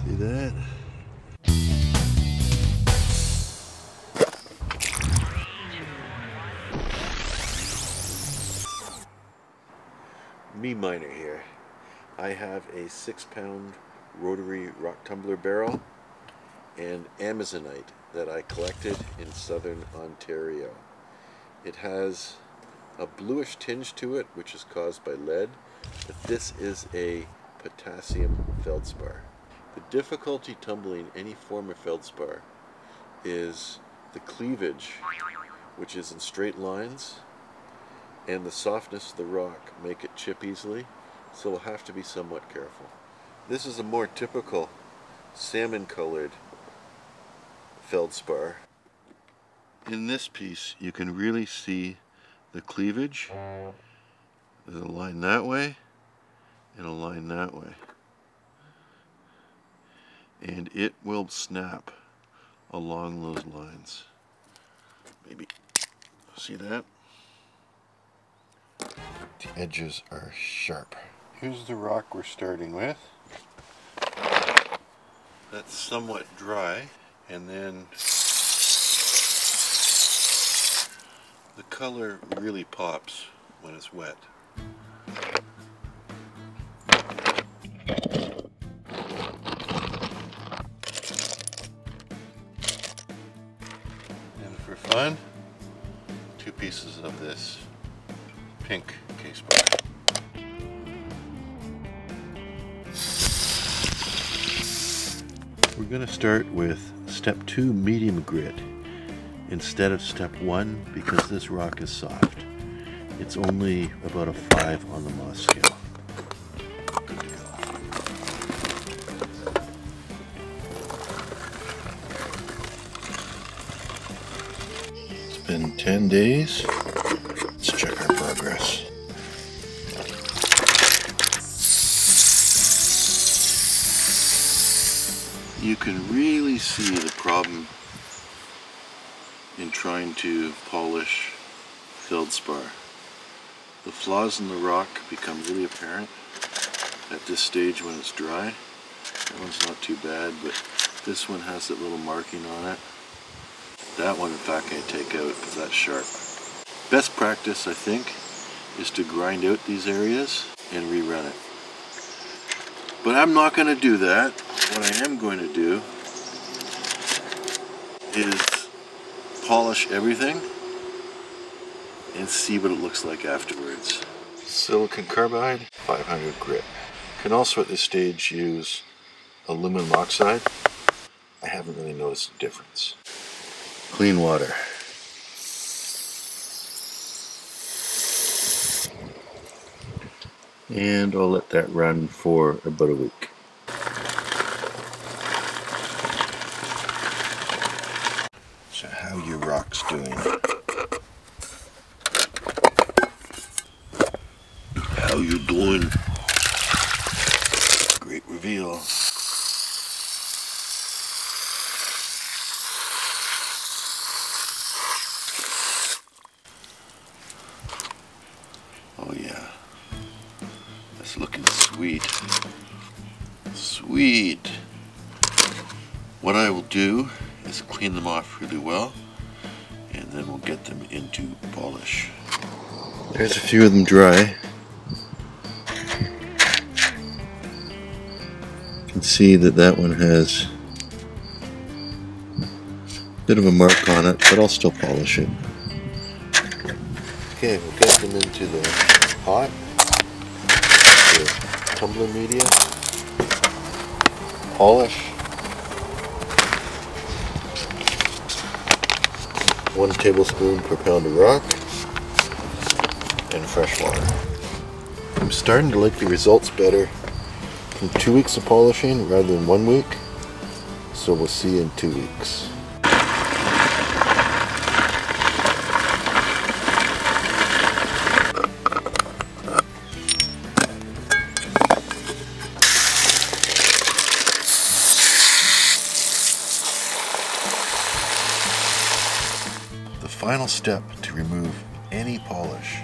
See that? meMiner here. I have a 6-pound rotary rock tumbler barrel and Amazonite that I collected in southern Ontario. It has a bluish tinge to it, which is caused by lead, but this is a potassium feldspar. The difficulty tumbling any form of feldspar is the cleavage, which is in straight lines, and the softness of the rock make it chip easily, so we'll have to be somewhat careful. This is a more typical salmon-colored feldspar. In this piece, you can really see the cleavage. There's a line that way and a line that way. And it will snap along those lines. Maybe see that? The edges are sharp. Here's the rock we're starting with. That's somewhat dry, and then the color really pops when it's wet. And for fun, 2 pieces of this pink case bar. We're going to start with step 2 medium grit instead of step 1 because this rock is soft. It's only about a 5 on the Moss scale. Good to go. It's been 10 days. Let's check our progress. You can really see the problem in trying to polish feldspar. The flaws in the rock become really apparent at this stage when it's dry. That one's not too bad, but this one has that little marking on it. That one, in fact, I take out because that's sharp. Best practice, I think, is to grind out these areas and rerun it. But I'm not going to do that. What I am going to do is polish everything and see what it looks like afterwards. Silicon carbide, 500 grit. You can also at this stage use aluminum oxide. I haven't really noticed a difference. Clean water. And I'll let that run for about a week. So how your rock's doing? How you doing? Great reveal. Oh yeah. That's looking sweet. Sweet. What I will do is clean them off really well, and then we'll get them into polish. There's a few of them dry. You can see that that one has a bit of a mark on it, but I'll still polish it. Okay, we'll get them into the pot. Tumbling media, polish, 1 tablespoon per pound of rock, and fresh water. I'm starting to like the results better from 2 weeks of polishing rather than 1 week, so we'll see you in 2 weeks. The final step to remove any polish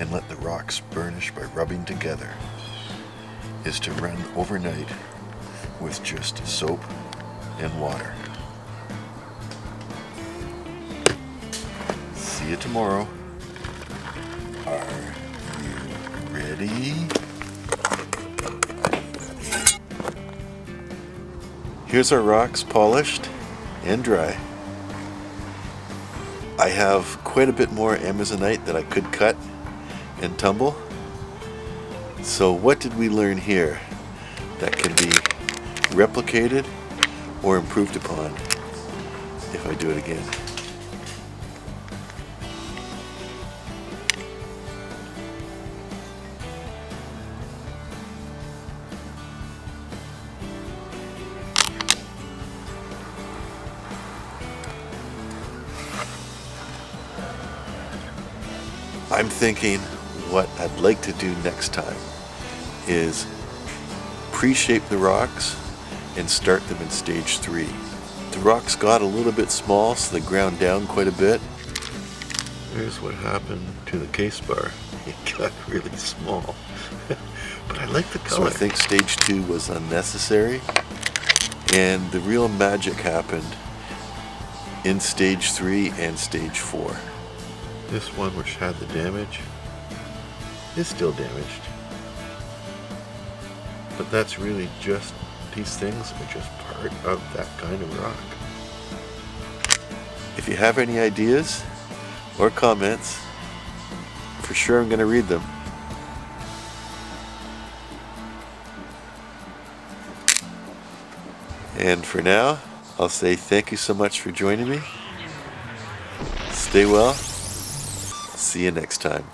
and let the rocks burnish by rubbing together is to run overnight with just soap and water. See you tomorrow. Are you ready? Here's our rocks polished and dry. I have quite a bit more Amazonite that I could cut and tumble. So what did we learn here that can be replicated or improved upon if I do it again? I'm thinking what I'd like to do next time is pre-shape the rocks and start them in stage 3. The rocks got a little bit small, so they ground down quite a bit. Here's what happened to the case bar. It got really small. But I like the color. So I think stage 2 was unnecessary, and the real magic happened in stage 3 and stage 4. This one, which had the damage, is still damaged. But that's really just, these things are just part of that kind of rock. If you have any ideas or comments, for sure I'm going to read them. And for now, I'll say thank you so much for joining me. Stay well. See you next time.